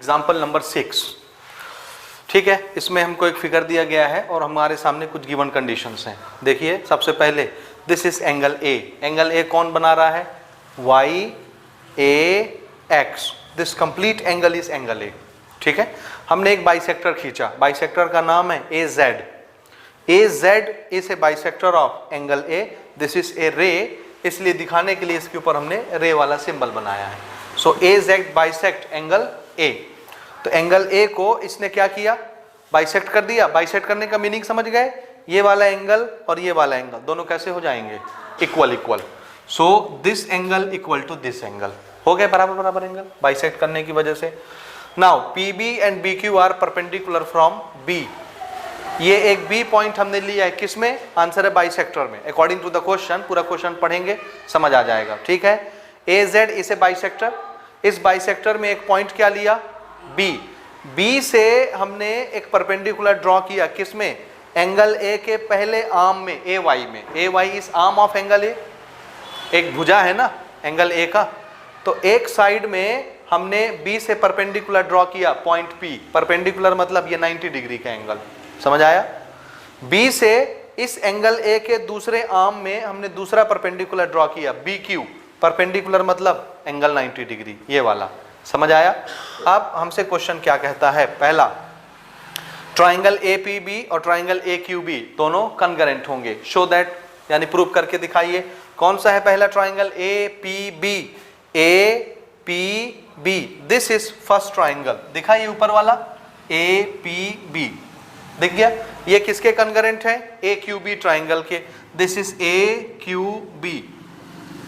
Example number 6। ठीक है, इसमें हमको एक फिगर दिया गया है और हमारे सामने कुछ गिवन कंडीशंस हैं। देखिए सबसे पहले this is angle A. Angle A कौन बना रहा है? Y A X. This complete angle is angle A. ठीक है, हमने एक बाइसेक्टर खींचा, बाइसेक्टर का नाम है A Z. A Z is a bisector of angle A. This is a ray, इसलिए दिखाने के लिए इसके ऊपर हमने रे वाला सिंबल बनाया है। सो ए जेड बाइसेक्ट एंगल ए। तो एंगल ए को इसने क्या किया? बाइसेक्ट कर दिया। बाइसेक्ट करने का मीनिंग समझ गए? ये वाला एंगल और ये वाला एंगल दोनों कैसे हो जाएंगे? Equal equal. So this angle equal to this angle, हो गए बराबर बराबर एंगल बाइसेक्ट करने की वजह से। Now P B and B Q are perpendicular from B. ये एक बी पॉइंट हमने लिया है, किसमें? आंसर है बाइसेक्टर में। अकॉर्डिंग टू द क्वेश्चन, पूरा क्वेश्चन पढ़ेंगे समझ आ जाएगा। ठीक है, A Z is a bisector. इस बाइसेक्टर में एक पॉइंट क्या लिया? बी। बी से हमने एक परपेंडिकुलर ड्रॉ किया, किसमें? एंगल ए के पहले आर्म में, ए वाई में। A Y is arm of angle A, एक भुजा है ना एंगल ए का। तो एक साइड में हमने बी से परपेंडिकुलर ड्रॉ किया पॉइंट पी। परपेंडिकुलर मतलब ये 90 डिग्री का एंगल, समझ आया? बी से इस एंगल ए के दूसरे आर्म में हमने दूसरा परपेंडिकुलर ड्रॉ किया बी क्यू। परपेंडिकुलर मतलब एंगल 90 डिग्री, ये वाला, समझ आया? अब हमसे क्वेश्चन क्या कहता है? पहला, ट्राइंगल ए पी बी और ट्राइंगल ए क्यू बी दोनों कनकरेंट होंगे। शो दैट, यानी प्रूव करके दिखाइए। कौन सा है पहला triangle? A P B. A P B, this is first triangle. दिखाइए ऊपर वाला, ए पी बी, दिख गया? ये किसके कनकरेंट है? ए क्यू बी ट्राइंगल के। This is A Q B,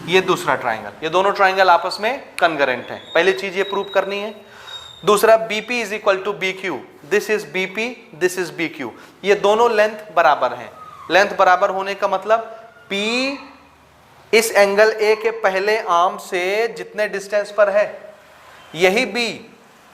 ये दूसरा ट्राइंगल। ये दोनों ट्राइंगल आपस में कनकरेंट हैं। पहली चीज ये प्रूव करनी है। दूसरा, BP is equal to B Q. This is BP, this is B Q. ये दोनों लेंथ बराबर हैं। लेंथ बराबर होने का मतलब पी इस एंगल ए के पहले आर्म से जितने डिस्टेंस पर है, यही बी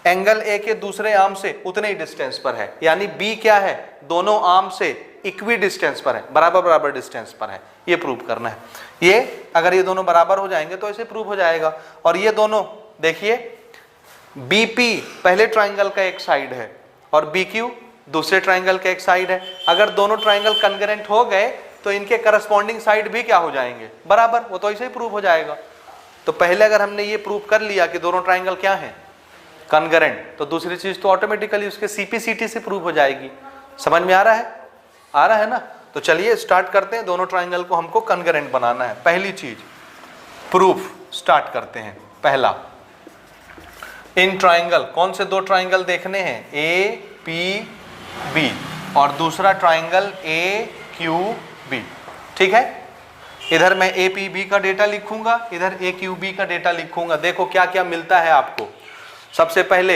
एंगल ए के दूसरे आर्म से उतने ही डिस्टेंस पर है। यानी बी क्या है? दोनों आर्म से इक्वी डिस्टेंस पर है, बराबर बराबर डिस्टेंस पर है। ये प्रूव करना है। ये अगर ये दोनों बराबर हो जाएंगे तो ऐसे प्रूव हो जाएगा। और ये दोनों देखिए, बीपी पहले ट्राइंगल का एक साइड है और बीक्यू दूसरे ट्राइंगल का एक साइड है। अगर दोनों ट्राइंगल कनकरेंट हो गए तो इनके करस्पॉन्डिंग साइड भी क्या हो जाएंगे? बराबर। वो तो ऐसे ही प्रूव हो जाएगा। तो पहले अगर हमने ये प्रूव कर लिया कि दोनों ट्राइंगल क्या हैं? कनकरेंट, तो दूसरी चीज तो ऑटोमेटिकली उसके सीपीसीटी से प्रूव हो जाएगी। समझ में आ रहा है? आ रहा है ना? तो चलिए स्टार्ट करते हैं। दोनों ट्राइंगल को हमको कनकरेंट बनाना है। पहली चीज प्रूफ स्टार्ट करते हैं। पहला, इन ट्राइंगल, कौन से दो ट्राइंगल देखने हैं? ए पी बी और दूसरा ट्राइंगल ए क्यू बी। ठीक है, इधर मैं ए पी बी का डेटा लिखूंगा, इधर ए क्यू बी का डेटा लिखूंगा। देखो क्या क्या मिलता है आपको। सबसे पहले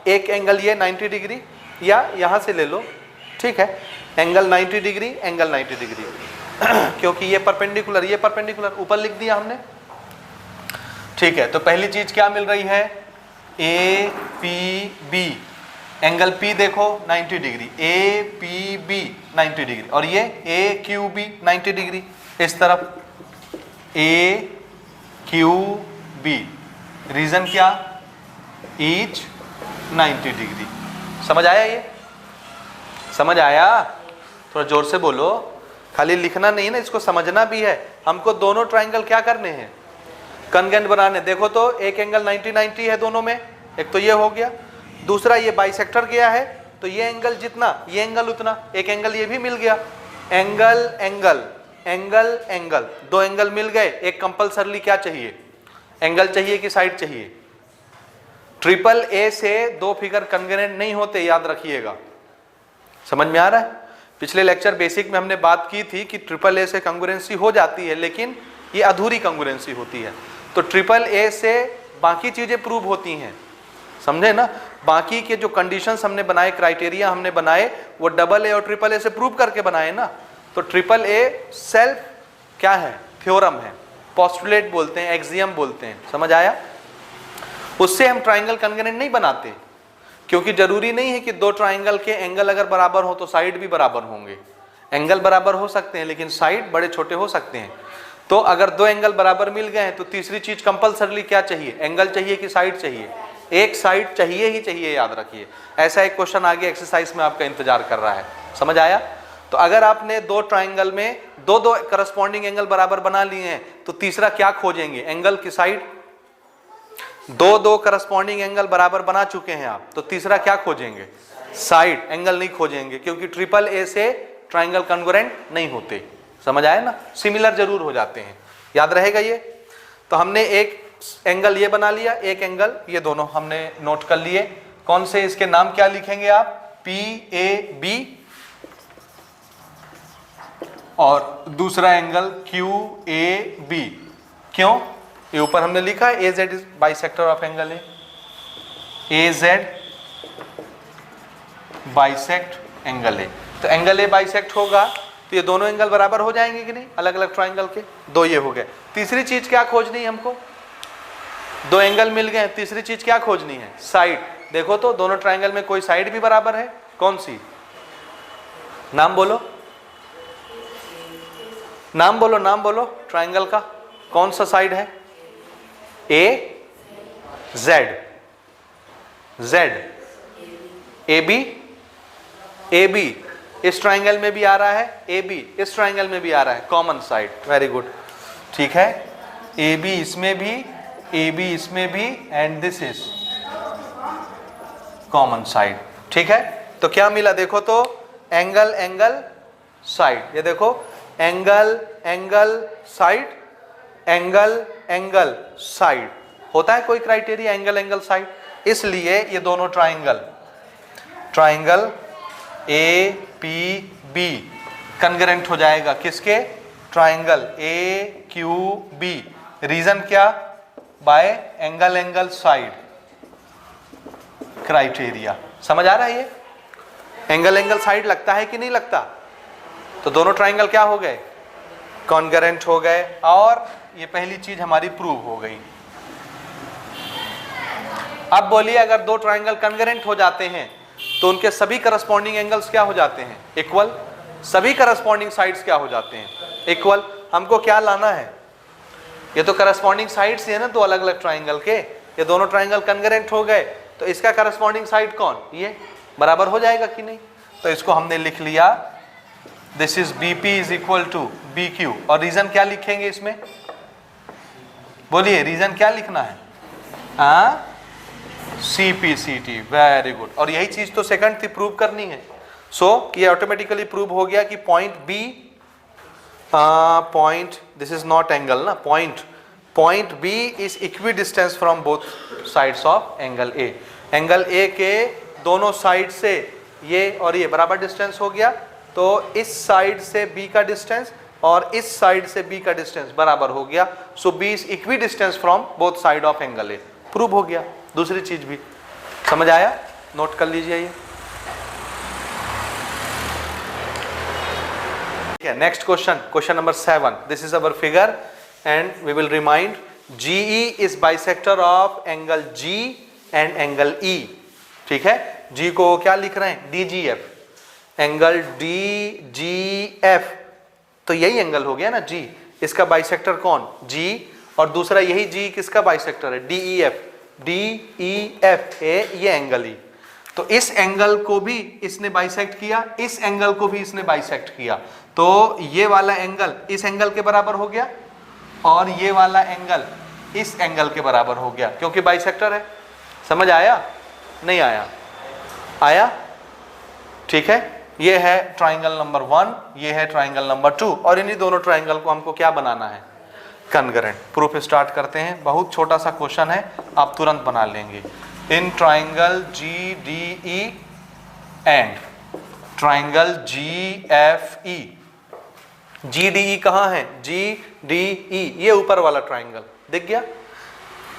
एक एंगल ये 90 डिग्री, या यहां से ले लो, ठीक है, एंगल 90 डिग्री, एंगल 90 डिग्री क्योंकि ये परपेंडिकुलर, ये परपेंडिकुलर, ऊपर लिख दिया हमने। ठीक है, तो पहली चीज क्या मिल रही है? A P B, angle P देखो 90 degree, A P B 90 degree, और ये ए क्यू बी 90 डिग्री। इस तरफ ए क्यू बी, रीजन क्या? Each 90 degree. समझ आया? ये समझ आया? थोड़ा जोर से बोलो, खाली लिखना नहीं ना, इसको समझना भी है। हमको दोनों ट्राइंगल क्या करने हैं? कनकरेंट बनाने। देखो तो एक एंगल 90-90 है दोनों में, एक तो ये हो गया, दूसरा ये बाइसेक्टर गया है, तो ये एंगल जितना ये एंगल उतना, एक एंगल ये भी मिल गया। एंगल एंगल एंगल एंगल, दो एंगल मिल गए। एक कंपल्सरली क्या चाहिए? एंगल चाहिए कि साइड चाहिए? ट्रिपल ए से दो फिगर कनकरेंट नहीं होते, याद रखिएगा। समझ में आ रहा है? पिछले लेक्चर बेसिक में हमने बात की थी कि ट्रिपल ए से कंग्रुएंसी हो जाती है, लेकिन ये अधूरी कंग्रुएंसी होती है। तो ट्रिपल ए से बाकी चीजें प्रूव होती हैं, समझे ना? बाकी के जो कंडीशंस हमने बनाए, क्राइटेरिया हमने बनाए, वो डबल ए और ट्रिपल ए से प्रूव करके बनाए ना। तो ट्रिपल ए सेल्फ क्या है? थ्योरम है, पोस्टुलेट बोलते हैं, एक्सियम बोलते हैं। समझ आया? उससे हम ट्राइंगल कनकरेंट नहीं बनाते, क्योंकि जरूरी नहीं है कि दो ट्राइंगल के एंगल अगर बराबर हो तो साइड भी बराबर होंगे। एंगल बराबर हो सकते हैं लेकिन साइड बड़े छोटे हो सकते हैं। तो अगर दो एंगल बराबर मिल गए हैं तो तीसरी चीज कंपल्सरली क्या चाहिए? एंगल चाहिए कि साइड चाहिए? एक साइड चाहिए ही चाहिए, याद रखिए। ऐसा एक क्वेश्चन आगे एक्सरसाइज में आपका इंतजार कर रहा है, समझ आया? तो अगर आपने दो ट्राइंगल में दो दो करस्पॉन्डिंग एंगल बराबर बना लिए हैं तो तीसरा क्या खोजेंगे? एंगल की साइड। दो दो करस्पॉन्डिंग एंगल बराबर बना चुके हैं आप, तो तीसरा क्या खोजेंगे? साइड। एंगल नहीं खोजेंगे, क्योंकि ट्रिपल ए से ट्राइंगल कॉन्ग्रुएंट नहीं होते, समझ आया ना? सिमिलर जरूर हो जाते हैं, याद रहेगा ये। तो हमने एक एंगल ये बना लिया, एक एंगल ये, दोनों हमने नोट कर लिए। कौन से? इसके नाम क्या लिखेंगे आप? पी ए बी, और दूसरा एंगल क्यू ए बी। क्यों? ये ऊपर हमने लिखा है A Z is bisector of angle A Z bisect angle A. तो एंगल ए बाइसेक्ट होगा तो ये दोनों एंगल बराबर हो जाएंगे कि नहीं, अलग अलग ट्राइंगल के? दो ये हो गए। तीसरी चीज क्या खोजनी है हमको? दो एंगल मिल गए, तीसरी चीज क्या खोजनी है? साइड। देखो तो दोनों ट्राइंगल में कोई साइड भी बराबर है, कौन सी? नाम बोलो, नाम बोलो, नाम बोलो ट्राइंगल का, कौन सा साइड है? A Z, Z A B, A B इस ट्राइंगल में भी आ रहा है, ए बी इस ट्राइंगल में भी आ रहा है, कॉमन साइड। वेरी गुड, ठीक है। ए बी इसमें भी, ए बी इसमें भी, and this is common side, ठीक है। तो क्या मिला देखो तो? Angle angle side. ये देखो, angle angle side, angle angle side. होता है कोई क्राइटेरिया एंगल एंगल साइड? इसलिए ये दोनों triangle, triangle A P B congruent हो जाएगा किसके? Triangle A Q B. Reason क्या? By angle angle side criteria. समझ आ रहा है ये? एंगल एंगल साइड लगता है कि नहीं लगता? तो दोनों ट्राइंगल क्या हो गए? कॉन्ग्रेंट हो गए, और ये पहली चीज हमारी प्रूव हो गई। अब बोलिए, अगर दो ट्राइंगल कॉन्ग्रेंट हो जाते हैं तो उनके सभी करस्पॉन्डिंग एंगल्स क्या हो जाते हैं? इक्वल। सभी करस्पॉन्डिंग साइड्स क्या हो जाते हैं? इक्वल। हमको क्या लाना है? ये तो करस्पॉन्डिंग साइड्स है ना दो अलग अलग ट्राइंगल के। ये दोनों ट्राइंगल कॉन्ग्रेंट हो गए तो इसका करस्पॉन्डिंग साइड कौन? ये बराबर हो जाएगा कि नहीं? तो इसको हमने लिख लिया, this is B P is equal to B Q. और रीजन क्या लिखेंगे इसमें? बोलिए, रीजन क्या लिखना है? C P C T. Very good. और यही चीज तो सेकंड थी, प्रूव करनी है। सो ये ऑटोमेटिकली प्रूव हो गया कि point B, point, this is not angle ना, point B is equidistance from both sides of angle A. Angle A के दोनों साइड से ये और ये बराबर डिस्टेंस हो गया, तो इस साइड से बी का डिस्टेंस और इस साइड से बी का डिस्टेंस बराबर हो गया। So B is equidistance from both side of angle A. Prove हो गया। दूसरी चीज भी समझ आया? नोट कर लीजिए ये। Next question, question number 7। This is our figure and we will remind GE is bisector of angle G and angle E। ठीक है, G को क्या लिख रहे हैं? DGF। एंगल DGF, तो यही एंगल हो गया ना G। इसका बाइसेक्टर कौन? G। और दूसरा यही G किसका बाइसेक्टर है? DEF। DEF है ये एंगल E। तो इस एंगल को भी इसने बाइसेक्ट किया, इस एंगल को भी इसने बाइसेक्ट किया, तो ये वाला एंगल इस एंगल के बराबर हो गया और ये वाला एंगल इस एंगल के बराबर हो गया, क्योंकि बाइसेक्टर है। समझ आया? नहीं आया? आया? ठीक है। ये है ट्राइंगल नंबर 1, ये है ट्राइंगल नंबर 2, और इन्हीं दोनों ट्राइंगल को हमको क्या बनाना है? कॉन्ग्रुएंट। प्रूफ स्टार्ट करते हैं। बहुत छोटा सा क्वेश्चन है, आप तुरंत बना लेंगे। In triangle GDE and triangle GFE। GDE कहाँ है? GDE ये ऊपर वाला ट्राइंगल दिख गया।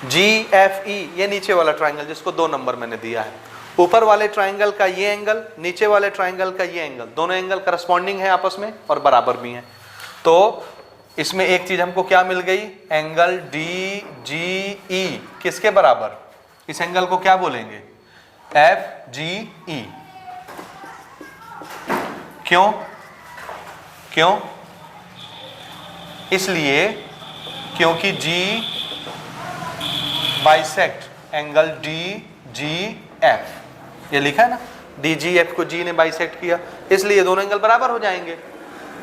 GFE ये नीचे वाला ट्राइंगल जिसको 2 नंबर मैंने दिया है। ऊपर वाले ट्राइंगल का ये एंगल, नीचे वाले ट्राइंगल का ये एंगल, दोनों एंगल करस्पॉन्डिंग है आपस में और बराबर भी हैं। तो इसमें एक चीज हमको क्या मिल गई? एंगल DGE किसके बराबर? इस एंगल को क्या बोलेंगे? FGE। क्यों? क्यों? इसलिए क्योंकि G बाइसेक्ट एंगल DGF, ये लिखा है ना, DGF को G ने बाइसेक्ट किया, इसलिए दोनों एंगल बराबर हो जाएंगे।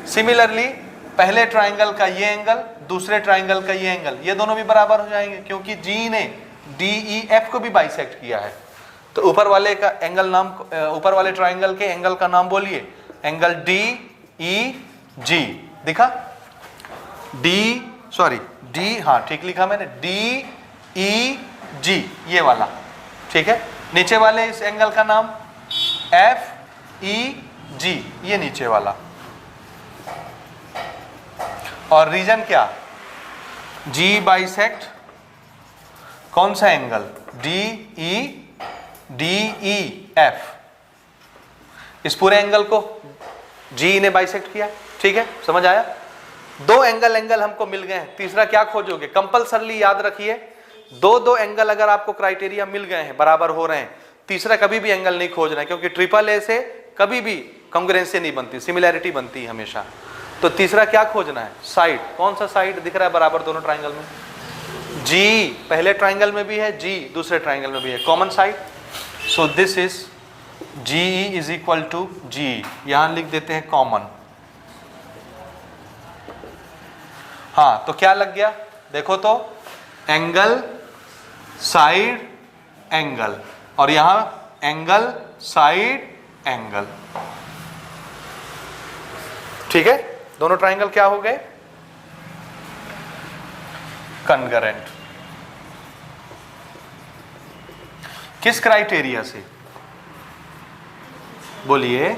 सिमिलरली पहले ट्राइंगल का ये एंगल, दूसरे ट्राइंगल का ये एंगल, ये दोनों भी बराबर हो जाएंगे क्योंकि G ने DEF को भी बाइसेक्ट किया है। तो ऊपर वाले का एंगल नाम, ऊपर वाले ट्राइंगल के एंगल का नाम बोलिए, एंगल DEG, दिखा D, हाँ ठीक लिखा मैंने, DEG, ये वाला, ठीक है। नीचे वाले इस एंगल का नाम FEG, ये नीचे वाला, और रीजन क्या, G बाइसेक्ट कौन सा एंगल, DEF, इस पूरे एंगल को G ने बाइसेक्ट किया, ठीक है, समझ आया। दो एंगल हमको मिल गए हैं, तीसरा क्या खोजोगे, कंपल्सरली याद रखिए, दो एंगल अगर आपको क्राइटेरिया मिल गए हैं, बराबर हो रहे हैं, तीसरा कभी भी एंगल नहीं खोजना है, क्योंकि ट्रिपल ए से कभी भी कॉन्ग्रुएंसी नहीं बनती, सिमिलैरिटी बनती है हमेशा। तो तीसरा क्या खोजना है, साइड, कौन सा साइड दिख रहा है बराबर दोनों ट्राइंगल में, G पहले ट्राइंगल में भी है, G दूसरे ट्राइंगल में भी है, common side. So this is GE is equal to G, यहां लिख देते हैं कॉमन। हाँ, तो क्या लग गया, देखो तो, एंगल साइड एंगल, और यहां एंगल साइड एंगल, ठीक है। दोनों ट्राइंगल क्या हो गए, कॉन्ग्रुएंट। किस क्राइटेरिया से, बोलिए,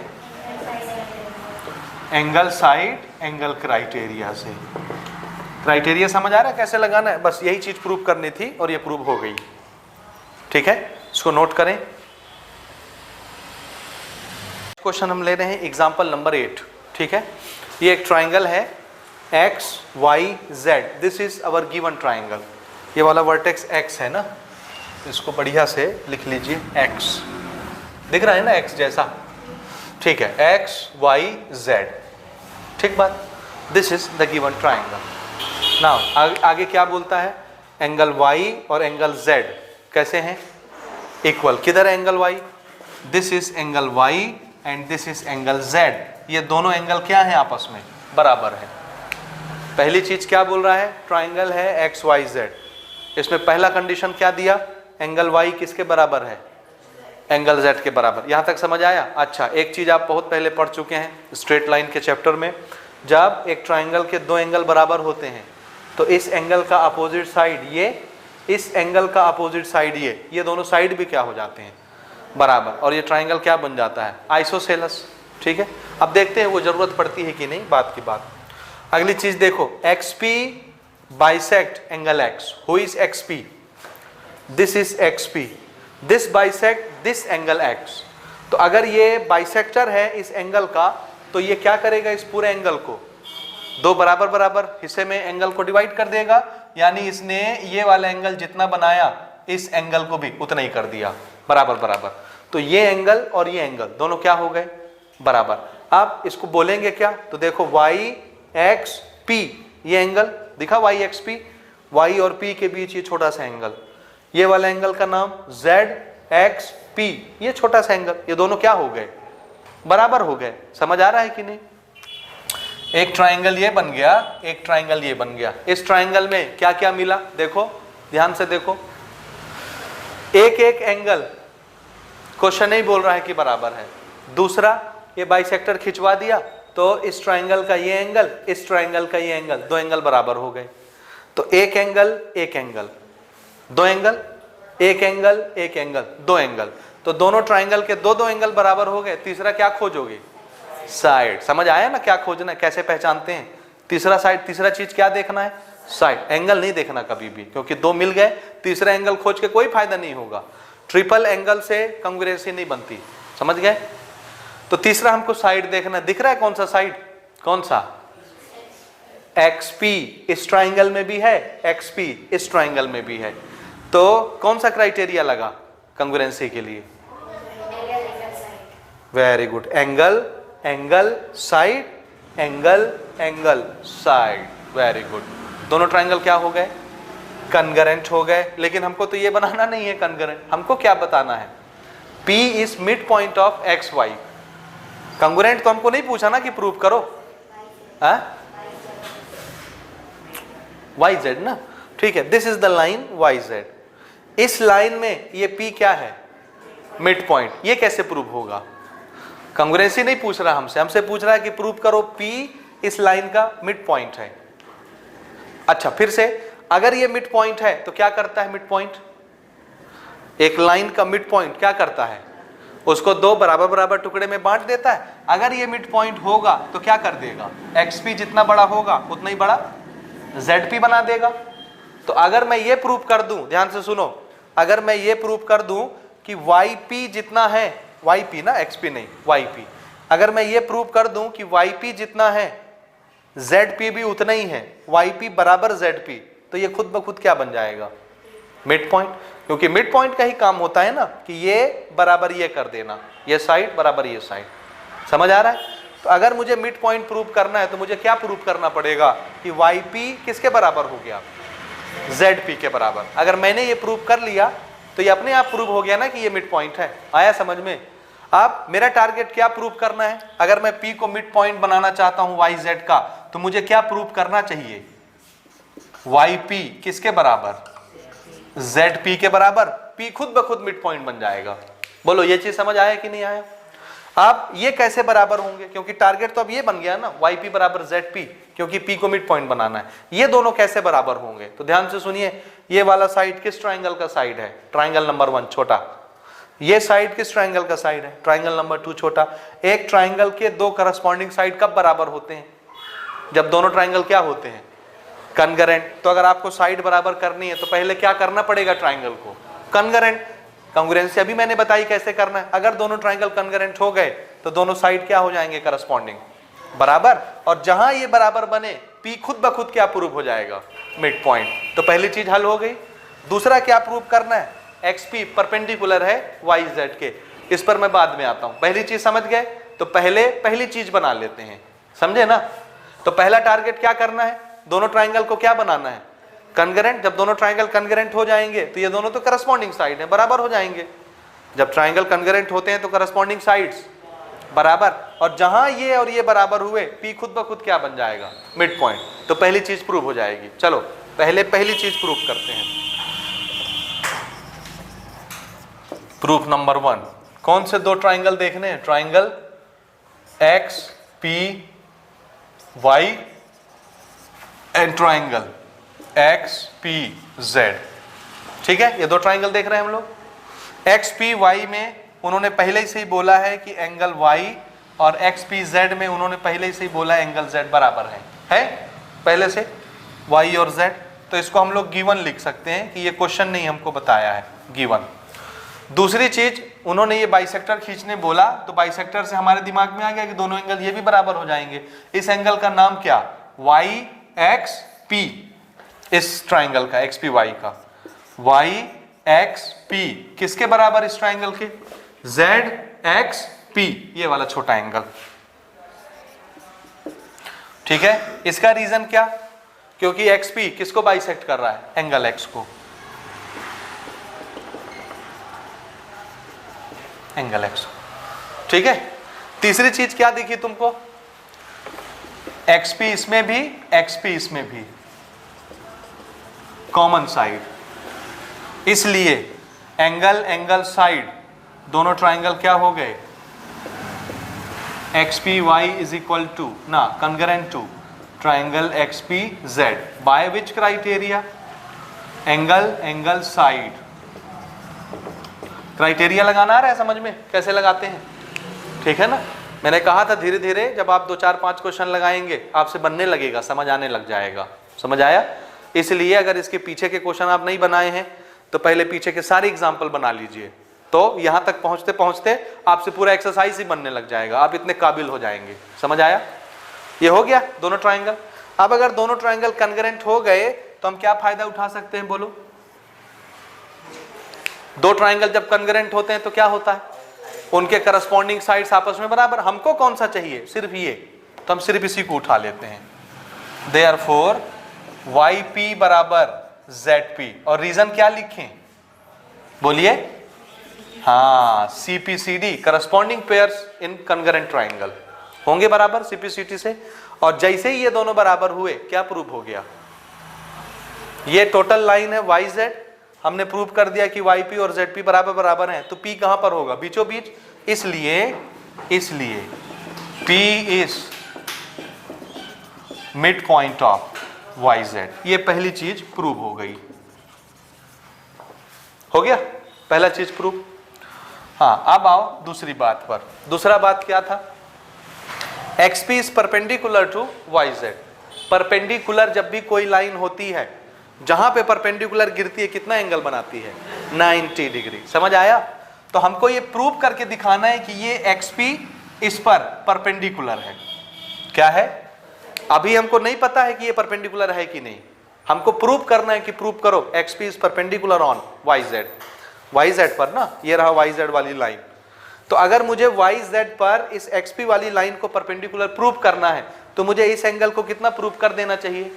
एंगल साइड एंगल क्राइटेरिया से। क्राइटेरिया समझ आ रहा है कैसे लगाना है, बस यही चीज प्रूव करनी थी और ये प्रूव हो गई, ठीक है। इसको नोट करें। क्वेश्चन हम ले रहे हैं एग्जांपल नंबर 8, ठीक है। ये एक ट्राइंगल है X Y Z, this is our given triangle. ये वाला वर्टेक्स एक्स है ना, इसको बढ़िया से लिख लीजिए, एक्स दिख रहा है ना, एक्स जैसा, ठीक है, एक्स वाई जेड, ठीक बात। This is the given triangle. Now आगे क्या बोलता है, एंगल वाई और एंगल जेड कैसे हैं, इक्वल। किधर है angle Y, this is angle Y and this is angle Z, ये दोनों एंगल क्या हैं, आपस में बराबर है। पहली चीज क्या बोल रहा है, ट्राइंगल है एक्स वाई जेड, इसमें पहला कंडीशन क्या दिया, एंगल वाई किसके बराबर है, एंगल जेड के बराबर। यहां तक समझ आया। अच्छा, एक चीज आप बहुत पहले पढ़ चुके हैं स्ट्रेट लाइन के चैप्टर में, जब एक ट्राइंगल के दो एंगल बराबर होते हैं तो इस एंगल का अपोजिट साइड ये, इस एंगल का अपोजिट साइड ये दोनों साइड भी क्या हो जाते हैं, बराबर, और ये ट्राइंगल क्या बन जाता है, आइसोसेलेस, ठीक है। अब देखते हैं वो जरूरत पड़ती है कि नहीं, बात की बात। अगली चीज देखो, XP bisect angle X, who is XP, this is XP, this bisect this angle X। तो अगर ये बाइसेक्टर है इस एंगल का, तो ये क्या करेगा, इस पूरे एंगल को दो बराबर बराबर हिस्से में एंगल को डिवाइड कर देगा, यानी इसने ये वाला एंगल जितना बनाया इस एंगल को भी उतना ही कर दिया, बराबर बराबर। तो ये एंगल और ये एंगल दोनों क्या हो गए, बराबर। आप इसको बोलेंगे क्या, तो देखो YXP, ये एंगल दिखा YXP, Y और P के बीच ये छोटा सा एंगल, ये वाला एंगल का नाम ZXP, ये छोटा सा एंगल, ये दोनों क्या हो गए, बराबर हो गए। समझ आ रहा है कि नहीं। एक ट्राइंगल ये बन गया, एक ट्राइंगल ये बन गया। इस ट्राइंगल में क्या क्या मिला, देखो ध्यान से देखो, एक एक एंगल क्वेश्चन नहीं बोल रहा है कि बराबर है। दूसरा, ये बाइसेक्टर खिंचवा दिया तो इस ट्राइंगल का ये एंगल, इस ट्राइंगल का ये एंगल, दो एंगल बराबर हो गए। तो एक एंगल एक एंगल, दो एंगल, एक एंगल एक एंगल, दो एंगल, तो दोनों ट्राइंगल के दो दो एंगल बराबर हो गए। तीसरा क्या खोजोगे, साइड। समझ आया ना क्या खोजना है, कैसे पहचानते हैं, तीसरा साइड, तीसरा चीज क्या देखना है, साइड। एंगल नहीं देखना कभी भी, क्योंकि दो मिल गए, तीसरा एंगल खोज के कोई फायदा नहीं होगा। ट्रिपल एंगल से कॉन्ग्रुएंसी नहीं बनती, समझ गए। तो तीसरा हमको साइड देखना, दिख रहा है कौन सा साइड, कौन सा, XP इस ट्राइंगल में भी है, XP इस ट्राइंगल में भी है। तो कौन सा क्राइटेरिया लगा कॉन्ग्रुएंसी के लिए, very good, angle angle side, angle angle side, very good. दोनों ट्राइंगल क्या हो गए, कनगरेंट हो गए, लेकिन हमको तो ये बनाना नहीं है कनगरेंट, हमको क्या बताना है, P is mid point of X Y. Congruent तो हमको नहीं पूछा ना कि प्रूव करो, वाई जेड ना, ठीक है। This is the line Y Z, इस लाइन में ये P क्या है, मिड पॉइंट, ये कैसे प्रूव होगा, कंगुरेंसी नहीं पूछ रहा हमसे, हमसे पूछ रहा है कि प्रूव करो P इस लाइन का मिड पॉइंट है। अच्छा फिर से, अगर ये मिड पॉइंट है तो क्या करता है मिड पॉइंट, एक लाइन का मिड पॉइंट क्या करता है, उसको दो बराबर बराबर टुकड़े में बांट देता है। अगर ये मिड पॉइंट होगा तो क्या कर देगा, XP जितना बड़ा होगा उतना ही बड़ा ZP बना देगा। तो अगर मैं ये प्रूव कर दूं, ध्यान से सुनो, अगर मैं ये प्रूव कर दूं कि YP जितना है, YP ना XP नहीं YP, अगर मैं ये प्रूव कर दूं कि YP जितना है ZP भी उतना ही है, YP बराबर ZP, तो ये खुद ब खुद क्या बन जाएगा, मिड पॉइंट। क्योंकि मिड पॉइंट का ही काम होता है ना कि ये बराबर ये कर देना, ये साइड बराबर ये साइड, समझ आ रहा है। तो अगर मुझे मिड पॉइंट प्रूव करना है तो मुझे क्या प्रूव करना पड़ेगा कि YP किसके बराबर हो गया, ZP के बराबर। अगर मैंने ये प्रूव कर लिया तो ये अपने आप प्रूव हो गया ना कि ये मिड पॉइंट है। आया समझ में। अब मेरा टारगेट क्या प्रूव करना है, अगर मैं P को मिड पॉइंट बनाना चाहता हूं YZ का, तो मुझे क्या प्रूव करना चाहिए, YP किसके बराबर, ZP के बराबर। P खुद ब खुद मिड पॉइंट बन जाएगा। बोलो ये चीज समझ आया कि नहीं आया। अब ये कैसे बराबर होंगे, क्योंकि टारगेट तो अब ये बन गया ना, YP बराबर ZP, क्योंकि P को मिड पॉइंट बनाना है। ये दोनों कैसे बराबर होंगे, तो ध्यान से सुनिए, ये वाला साइड किस ट्राइंगल का साइड है, ट्राइंगल नंबर 1 छोटा। ये साइड किस ट्राइंगल का साइड है, ट्राइंगल नंबर 2 छोटा। एक ट्राइंगल के दो करस्पॉन्डिंग साइड कब बराबर होते हैं, जब दोनों ट्राइंगल क्या होते हैं, कनगरेंट। तो अगर आपको साइड बराबर करनी है तो पहले क्या करना पड़ेगा, ट्राइंगल को कनगरेंट। कांग्रुएंसी अभी मैंने बताई कैसे करना है। अगर दोनों ट्राइंगल कनगरेंट हो गए तो दोनों साइड क्या हो जाएंगे, करस्पॉन्डिंग बराबर। और जहां ये बराबर बने P खुद ब खुद क्या प्रूव हो जाएगा, मिड पॉइंट। तो पहली चीज हल हो गई। दूसरा क्या प्रूव करना है, XP परपेंडिकुलर है YZ के। इस पर मैं बाद में आता हूं। पहली चीज समझ गए तो पहली चीज बना लेते हैं, समझे ना। तो पहला टारगेट क्या करना है, दोनों ट्राइंगल को क्या बनाना है, कनगरेंट। जब दोनों ट्राइंगल कनगरेंट हो जाएंगे तो ये दोनों तो करस्पॉन्डिंग साइड है, बराबर हो जाएंगे। जब ट्राइंगल कनगरेंट होते हैं तो करस्पॉन्डिंग साइड्स बराबर, और जहां ये और ये बराबर हुए P खुद ब खुद क्या बन जाएगा, मिड पॉइंट। तो पहली चीज प्रूव हो जाएगी। चलो पहली चीज प्रूव करते हैं। प्रूफ नंबर 1, कौन से दो ट्राइंगल देखने हैं, triangle XPY and triangle XPZ। ठीक है, ये दो ट्राइंगल देख रहे हैं हम लोग। XPY में उन्होंने पहले से ही बोला है कि एंगल Y, और XPZ में उन्होंने पहले से ही बोला है एंगल Z बराबर है पहले से Y और Z। तो इसको हम लोग गिवन लिख सकते हैं कि ये क्वेश्चन नहीं हमको बताया है, गिवन। दूसरी चीज, उन्होंने ये बाइसेक्टर खींचने बोला तो बाइसेक्टर से हमारे दिमाग में आ गया कि दोनों एंगल ये भी बराबर हो जाएंगे। इस एंगल का नाम क्या, YXP। इस ट्राइंगल का XPY का YXP किसके बराबर, इस ट्राइंगल के ZXP, ये वाला छोटा एंगल। ठीक है, इसका रीजन क्या, क्योंकि XP किसको बाइसेक्ट कर रहा है, एंगल X को, एंगल X। ठीक है, तीसरी चीज क्या दिखी तुमको, XP इसमें भी XP इसमें भी कॉमन साइड, इसलिए एंगल साइड दोनों ट्राइंगल क्या हो गए, XPY इज इक्वल टू ना congruent to triangle XPZ by which criteria, angle side. Criteria लगाना आ रहा है समझ में, कैसे लगाते हैं, ठीक है ना। मैंने कहा था धीरे धीरे जब आप 2 4 5 क्वेश्चन लगाएंगे आपसे बनने लगेगा, समझ आने लग जाएगा, समझ आया। इसलिए अगर इसके पीछे के क्वेश्चन आप नहीं बनाए हैं तो पहले पीछे के सारे एग्जाम्पल बना लीजिए, तो यहां तक पहुंचते पहुंचते आपसे पूरा एक्सरसाइज ही बनने लग जाएगा, आप इतने काबिल हो जाएंगे, समझ आया। ये हो गया दोनों ट्राइंगल। अब अगर दोनों ट्राइंगल कनगरेंट हो गए तो हम क्या फायदा उठा सकते हैं, बोलो। दो ट्राइंगल जब कनगरेंट होते हैं तो क्या होता है, उनके करस्पॉन्डिंग साइड्स आपस में बराबर। हमको कौन सा चाहिए, सिर्फ ये, तो हम सिर्फ इसी को उठा लेते हैं। देयरफॉर YP बराबर ZP। और रीजन क्या लिखें, बोलिए? हाँ, CPCD, corresponding pairs in concurrent triangle होंगे बराबर CPCD से। और जैसे ही ये दोनों बराबर हुए, क्या प्रूव हो गया? ये टोटल लाइन है YZ, हमने प्रूव कर दिया कि YP और ZP बराबर बराबर हैं, तो P कहां पर होगा? बीचों बीच। इसलिए P is mid point of YZ। ये पहली चीज प्रूव हो गई। हो गया पहला चीज प्रूव। हाँ, अब आओ दूसरी बात पर। दूसरा बात क्या था? XP is perpendicular to YZ। Perpendicular जब भी कोई लाइन होती है, जहां पे परपेंडिकुलर गिरती है, कितना एंगल बनाती है? 90 डिग्री। समझ आया? तो हमको ये प्रूव करके दिखाना है कि ये XP इस पर परपेंडिकुलर है। क्या है? अभी हमको नहीं पता है कि ये परपेंडिकुलर है कि नहीं, हमको प्रूव करना है कि प्रूव करो XP is perpendicular on YZ पर ना, ये रहा YZ वाली लाइन। तो अगर मुझे YZ पर इस XP वाली लाइन को परपेंडिकुलर प्रूव करना है, तो मुझे इस एंगल को कितना प्रूव कर देना चाहिए?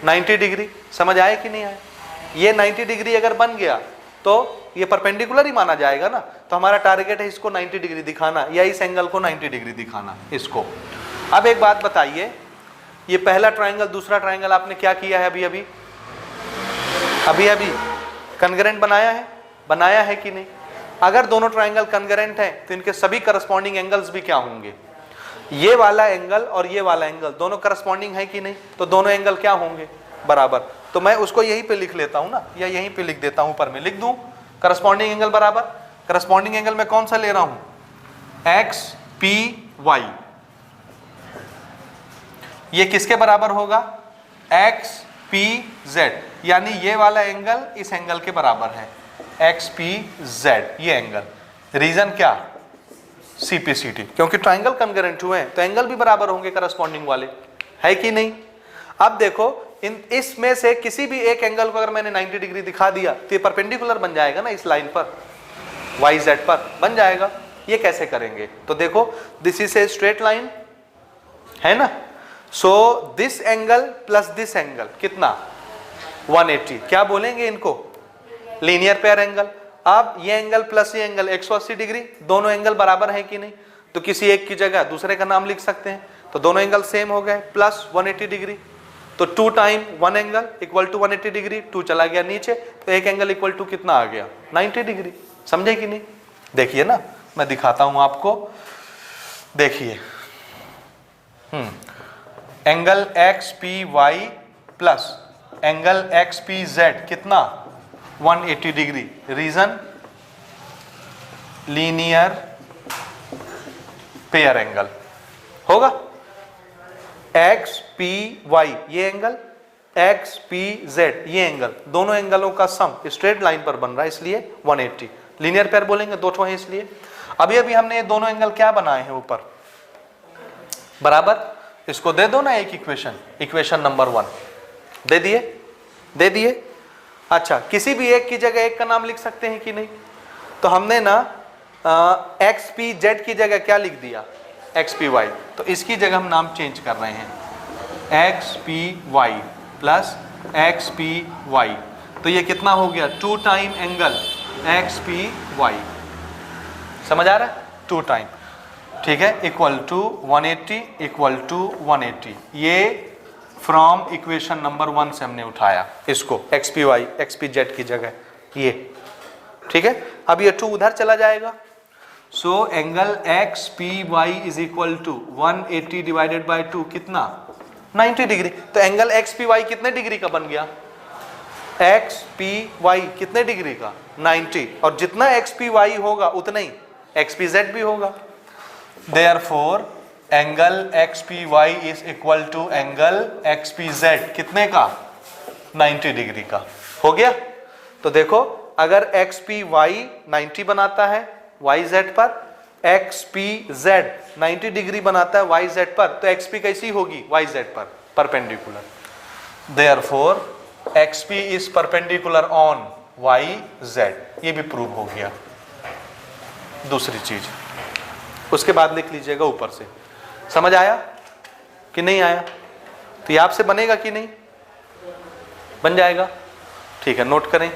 90 डिग्री। समझ आए कि नहीं आए? ये 90 डिग्री अगर बन गया तो ये परपेंडिकुलर ही माना जाएगा ना। तो हमारा टारगेट है इसको 90 डिग्री दिखाना, या इस एंगल को 90 डिग्री दिखाना इसको। अब एक बात बताइए, ये पहला ट्राइंगल, दूसरा ट्राइंगल आपने क्या किया है? अभी कॉन्ग्रुएंट बनाया है कि नहीं? अगर दोनों ट्राइंगल कॉन्ग्रुएंट हैं तो इनके सभी करस्पॉन्डिंग एंगल्स भी क्या होंगे? ये वाला एंगल और ये वाला एंगल दोनों करस्पॉन्डिंग है कि नहीं? तो दोनों एंगल क्या होंगे? बराबर। तो मैं उसको यहीं पे लिख लेता हूं ना, या यहीं पे लिख देता हूं, ऊपर में लिख दूं करस्पॉन्डिंग एंगल बराबर। करस्पॉन्डिंग एंगल मैं कौन सा ले रहा हूं? XPY। ये किसके बराबर होगा? XPZ। यानी ये वाला एंगल इस एंगल के बराबर है, XPZ ये एंगल। रीजन क्या? CPCD, क्योंकि ट्राइंगल कॉन्ग्रुएंट हुए हैं तो एंगल भी बराबर होंगे करस्पॉन्डिंग वाले, है कि नहीं? अब देखो, इसमें से किसी भी एक एंगल को अगर मैंने 90 डिग्री दिखा दिया तो ये परपेंडिकुलर बन जाएगा ना, इस लाइन पर YZ पर बन जाएगा। ये कैसे करेंगे? तो देखो, this is a straight line, है ना। सो this angle plus this angle कितना? 180। क्या बोलेंगे इनको? Linear pair angle. अब ये एंगल प्लस ये एंगल 180 डिग्री, दोनों एंगल बराबर है कि नहीं? तो किसी एक की जगह दूसरे का नाम लिख सकते हैं, तो दोनों एंगल सेम हो गए, प्लस 180 डिग्री। तो 2 time 1 angle equal to 180 degree, 2 चला गया नीचे, तो एक एंगल इक्वल टू कितना आ गया? 90 डिग्री। समझे कि नहीं? देखिए ना, मैं दिखाता हूं आपको, देखिए। Angle XPY plus angle XPZ कितना? 180 degree. Reason? Linear pair angle होगा। XPY ये एंगल, XPZ ये एंगल, दोनों एंगलों का सम स्ट्रेट लाइन पर बन रहा है, इसलिए 180। लीनियर पेयर बोलेंगे, दो ठो है इसलिए। अभी हमने ये दोनों एंगल क्या बनाए हैं ऊपर? बराबर। इसको दे दो ना एक इक्वेशन नंबर 1 दे दिए। अच्छा, किसी भी एक की जगह एक का नाम लिख सकते हैं कि नहीं? तो हमने ना XPZ की जगह क्या लिख दिया? XPY। तो इसकी जगह हम नाम चेंज कर रहे हैं, XPY प्लस XPY। तो ये कितना हो गया? 2 टाइम एंगल XPY। समझ आ रहा है? 2 टाइम, ठीक है, इक्वल टू 180 ये फ्रॉम इक्वेशन नंबर 1 से हमने उठाया इसको, XPY XPZ की जगह ये, ठीक है। अब ये 2 उधर चला जाएगा। So angle XPY is equal to 180 divided by 2 कितना? 90 डिग्री। तो एंगल XPY कितने डिग्री का बन गया? XPY कितने डिग्री का? 90। और जितना XPY होगा उतना ही XPZ भी होगा। Therefore angle XPY is equal to angle XPZ कितने का? 90 डिग्री का। हो गया। तो देखो, अगर XPY 90 बनाता है YZ पर, XPZ 90 डिग्री बनाता है YZ पर, तो XP कैसी होगी? YZ पर perpendicular. Therefore XP is perpendicular on YZ। ये भी प्रूव हो गया। दूसरी चीज, उसके बाद लिख लीजिएगा ऊपर से। समझ आया कि नहीं आया? तो ये आपसे बनेगा कि नहीं? बन जाएगा, ठीक है, नोट करें।